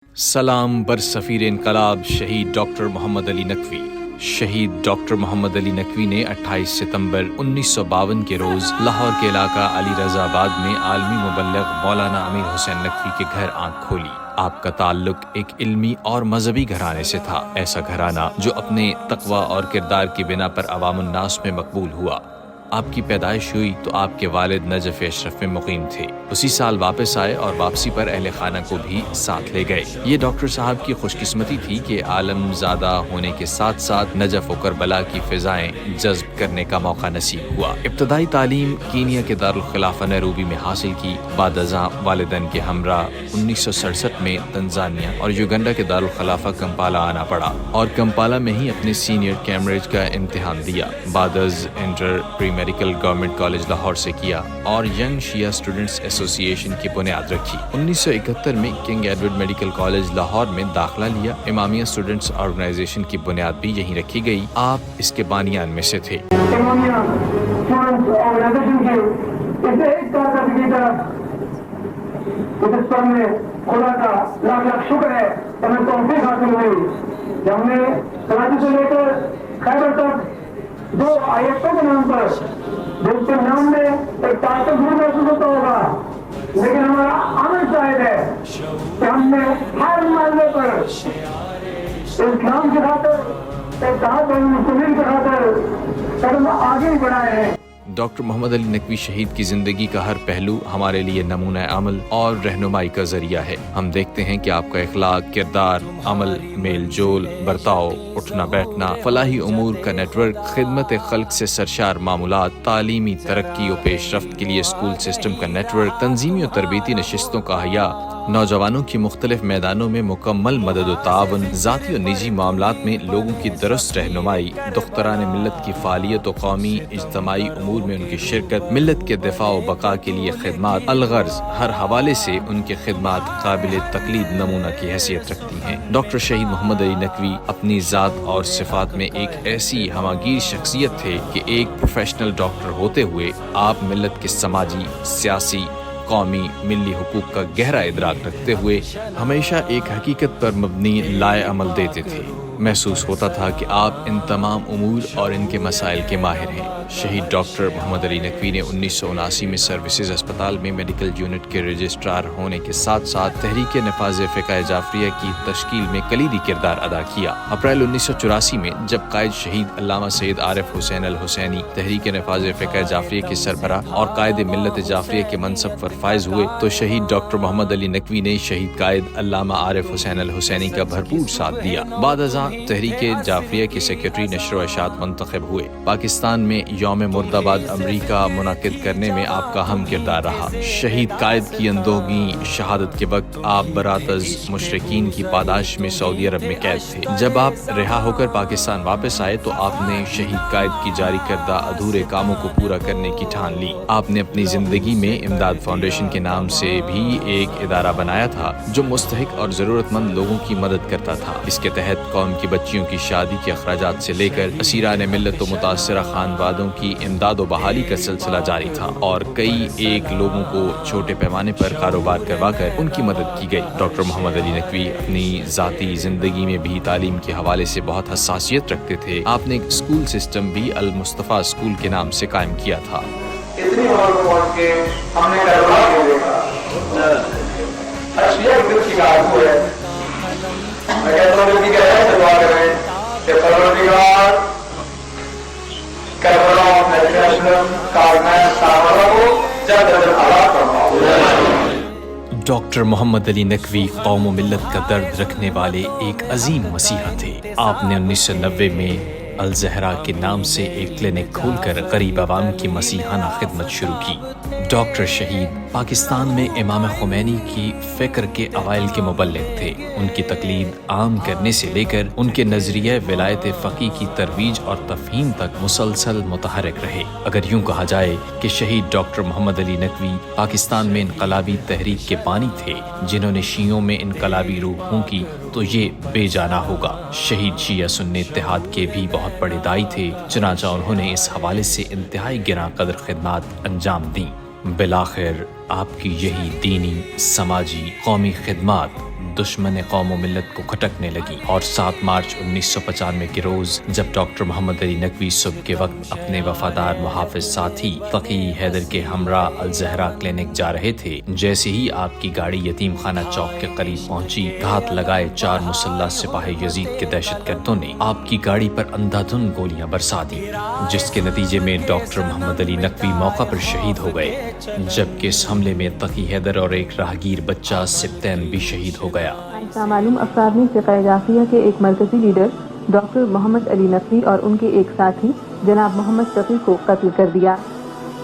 سلام بر سفیر انقلاب شہید ڈاکٹر محمد علی نقوی۔ شہید ڈاکٹر محمد علی نقوی نے 28 ستمبر 1952 کے روز لاہور کے علاقہ علی رضا آباد میں عالمی مبلغ مولانا امیر حسین نقوی کے گھر آنکھ کھولی۔ آپ کا تعلق ایک علمی اور مذہبی گھرانے سے تھا، ایسا گھرانہ جو اپنے تقوی اور کردار کی بنا پر عوام الناس میں مقبول ہوا۔ آپ کی پیدائش ہوئی تو آپ کے والد نجف اشرف میں مقیم تھے۔ اسی سال واپس آئے اور واپسی پر اہل خانہ کو بھی ساتھ لے گئے۔ یہ ڈاکٹر صاحب کی خوش قسمتی تھی کہ عالم زادہ ہونے کے ساتھ ساتھ نجف و کربلا کی فضائیں جذب کرنے کا موقع نصیب ہوا۔ ابتدائی تعلیم کینیا کے دارالخلافہ نیروبی میں حاصل کی، بعد ازاں والدین کے ہمراہ 1967 میں تنزانیہ اور یوگنڈا کے دارالخلافہ کمپالا آنا پڑا اور کمپالا میں ہی اپنے سینئر کیمبرج کا امتحان دیا۔ بعد از inter pre medical government college Lahore سے کیا اور ینگ شیعہ اسٹوڈنٹس ایسوسی ایشن کی بنیاد رکھی۔ 1971 میں king Edward medical college Lahore میں داخلہ لیا۔ امامیہ اسٹوڈنٹس آرگنائزیشن کی بنیاد بھی یہیں رکھی گئی۔ آپ اس کے بانیان میں سے تھے۔ امامیہ اسٹوڈنٹس آرگنائزیشن کے اسے ایک کارکردگی کی طرف جس پر ہمیں خدا کا لاکھ لاکھ شکر ہے ہمیں توفیق حاصل ہوئی کہ ہم نے کراچی سے لے کر خیبر تک دو آیتوں کے نام پر جس کے نام میں ایک طاقت بھی محسوس ہوتا ہوگا، لیکن ہمارا عمل شاہد ہے کہ ہم نے ہر معاملے پر اسلام کی خاطر اتحاد المسلمین کی خاطر قدم آگے بڑھائے ہیں۔ ڈاکٹر محمد علی نقوی شہید کی زندگی کا ہر پہلو ہمارے لیے نمونہ عمل اور رہنمائی کا ذریعہ ہے۔ ہم دیکھتے ہیں کہ آپ کا اخلاق، کردار، عمل، میل جول، برتاؤ، اٹھنا بیٹھنا، فلاحی امور کا نیٹ ورک، خدمت خلق سے سرشار معمولات، تعلیمی ترقی و پیش رفت کے لیے اسکول سسٹم کا نیٹ ورک، تنظیمی و تربیتی نشستوں کا احیاء، نوجوانوں کی مختلف میدانوں میں مکمل مدد و تعاون، ذاتی و نجی معاملات میں لوگوں کی درست رہنمائی، دختران ملت کی فعالیت و قومی اجتماعی امور میں ان کی شرکت، ملت کے دفاع و بقا کے لیے خدمات، الغرض ہر حوالے سے ان کے خدمات قابل تقلید نمونہ کی حیثیت رکھتی ہیں۔ ڈاکٹر شہید محمد علی نقوی اپنی ذات اور صفات میں ایک ایسی ہماگیر شخصیت تھے کہ ایک پروفیشنل ڈاکٹر ہوتے ہوئے آپ ملت کے سماجی، سیاسی، قومی، ملی حقوق کا گہرا ادراک رکھتے ہوئے ہمیشہ ایک حقیقت پر مبنی لائے عمل دیتے تھے۔ محسوس ہوتا تھا کہ آپ ان تمام امور اور ان کے مسائل کے ماہر ہیں۔ شہید ڈاکٹر محمد علی نقوی نے 1979 میں سروسز اسپتال میں میڈیکل یونٹ کے رجسٹرار ہونے کے ساتھ ساتھ تحریک نفاذ فقہ جعفریہ کی تشکیل میں کلیدی کردار ادا کیا۔ اپریل 1984 میں جب قائد شہید علامہ سید عارف حسین الحسینی تحریک نفاذ فقہ جعفریہ کے سربراہ اور قائد ملت جعفریہ کے منصب پر فائز ہوئے تو شہید ڈاکٹر محمد علی نقوی نے شہید قائد علامہ عارف حسین الحسینی کا بھرپور ساتھ دیا۔ بعد ازاں تحریک جعفریہ کے سیکریٹری نشر و اشاعت منتخب ہوئے۔ پاکستان میں یوم مرد آباد امریکہ منعقد کرنے میں آپ کا اہم کردار رہا۔ شہید قائد کی اندوہگی شہادت کے وقت آپ برات از مشرکین کی پاداش میں سعودی عرب میں قید تھے۔ جب آپ رہا ہو کر پاکستان واپس آئے تو آپ نے شہید قائد کی جاری کردہ ادھورے کاموں کو پورا کرنے کی ٹھان لی۔ آپ نے اپنی زندگی میں امداد فاؤنڈیشن کے نام سے بھی ایک ادارہ بنایا تھا جو مستحق اور ضرورت مند لوگوں کی مدد کرتا تھا۔ اس کے تحت قوم کی بچیوں کی شادی کے اخراجات سے لے کر اسیران ملت و متاثرہ خانوادوں کی امداد و بحالی کا سلسلہ جاری تھا اور کئی ایک لوگوں کو چھوٹے پیمانے پر کاروبار کروا کر ان کی مدد کی گئی۔ ڈاکٹر محمد علی نقوی اپنی ذاتی زندگی میں بھی تعلیم کے حوالے سے بہت حساسیت رکھتے تھے۔ آپ نے ایک اسکول سسٹم بھی المصطفیٰ اسکول کے نام سے قائم کیا تھا۔ اتنی عمر پہنچ کے ہم نے کربلا کو دیکھا، اشیاء کی شکایت ہوئے۔ میں کہتا ہوں کہ ایسے دعا کریں کہ پروردگار کربلا نیشنل کارنائز سامرا کو جلد از جلد ہلاک فرماؤ۔ ڈاکٹر محمد علی نقوی قوم و ملت کا درد رکھنے والے ایک عظیم مسیحا تھے۔ آپ نے 1990 میں الزہرا کے نام سے ایک کلینک کھول کر غریب عوام کی مسیحانہ خدمت شروع کی۔ ڈاکٹر شہید پاکستان میں امام خمینی کی فکر کے اوائل کے مبلغ تھے۔ ان کی تقلید عام کرنے سے لے کر ان کے نظریہ ولایت فقیہ کی ترویج اور تفہیم تک مسلسل متحرک رہے۔ اگر یوں کہا جائے کہ شہید ڈاکٹر محمد علی نقوی پاکستان میں انقلابی تحریک کے بانی تھے جنہوں نے شیعوں میں انقلابی روح پھونکی تو یہ بے جانا ہوگا۔ شہید شیعہ سنی اتحاد کے بھی بہت بڑے دائی تھے، چنانچہ انہوں نے اس حوالے سے انتہائی گراں قدر خدمات انجام دیں۔ بالآخر آپ کی یہی دینی، سماجی، قومی خدمات دشمن قوم و ملت کو کھٹکنے لگی، اور 7 مارچ 1995 کے روز جب ڈاکٹر محمد علی نقوی صبح کے وقت اپنے وفادار محافظ ساتھی تقی حیدر کے ہمراہ الزہرا کلینک جا رہے تھے، جیسے ہی آپ کی گاڑی یتیم خانہ چوک کے قریب پہنچی، گھات لگائے 4 مسلح سپاہی یزید کے دہشت گردوں نے آپ کی گاڑی پر اندھا دھند گولیاں برسا دی، جس کے نتیجے میں ڈاکٹر محمد علی نقوی موقع پر شہید ہو گئے، جبکہ اس حملے میں تقی حیدر اور ایک راہگیر بچہ سبتین بھی شہید ہو گیا۔ نامعلوم افراد نے فقہ جعفریہ کے ایک مرکزی لیڈر ڈاکٹر محمد علی نقوی اور ان کے ایک ساتھی جناب محمد تقی کو قتل کر دیا۔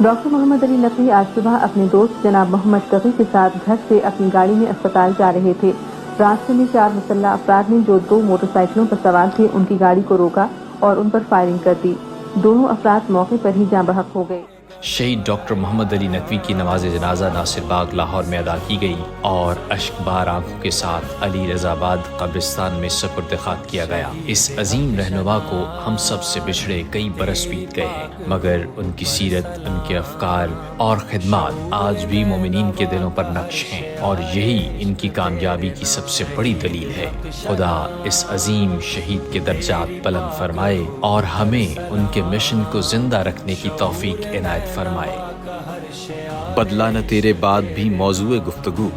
ڈاکٹر محمد علی نقوی آج صبح اپنے دوست جناب محمد تقی کے ساتھ گھر سے اپنی گاڑی میں اسپتال جا رہے تھے۔ راستے میں 4 مسلح افراد نے جو 2 موٹر سائیکلوں پر سوار تھے ان کی گاڑی کو روکا اور ان پر فائرنگ کر دی۔ دونوں افراد موقع پر ہی جاں بحق ہو گئے۔ شہید ڈاکٹر محمد علی نقوی کی نماز جنازہ ناصر باغ لاہور میں ادا کی گئی اور اشک بار آنکھوں کے ساتھ علی رضا آباد قبرستان میں سپرد خاک کیا گیا۔ اس عظیم رہنما کو ہم سب سے بچھڑے کئی برس بیت گئے ہیں، مگر ان کی سیرت، ان کے افکار اور خدمات آج بھی مومنین کے دلوں پر نقش ہیں، اور یہی ان کی کامیابی کی سب سے بڑی دلیل ہے۔ خدا اس عظیم شہید کے درجات بلند فرمائے اور ہمیں ان کے مشن کو زندہ رکھنے کی توفیق عنایت فرمائے۔ بدلہ نہ تیرے بعد بھی موضوع گفتگو،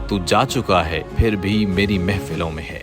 تو جا چکا ہے پھر بھی میری محفلوں میں ہے۔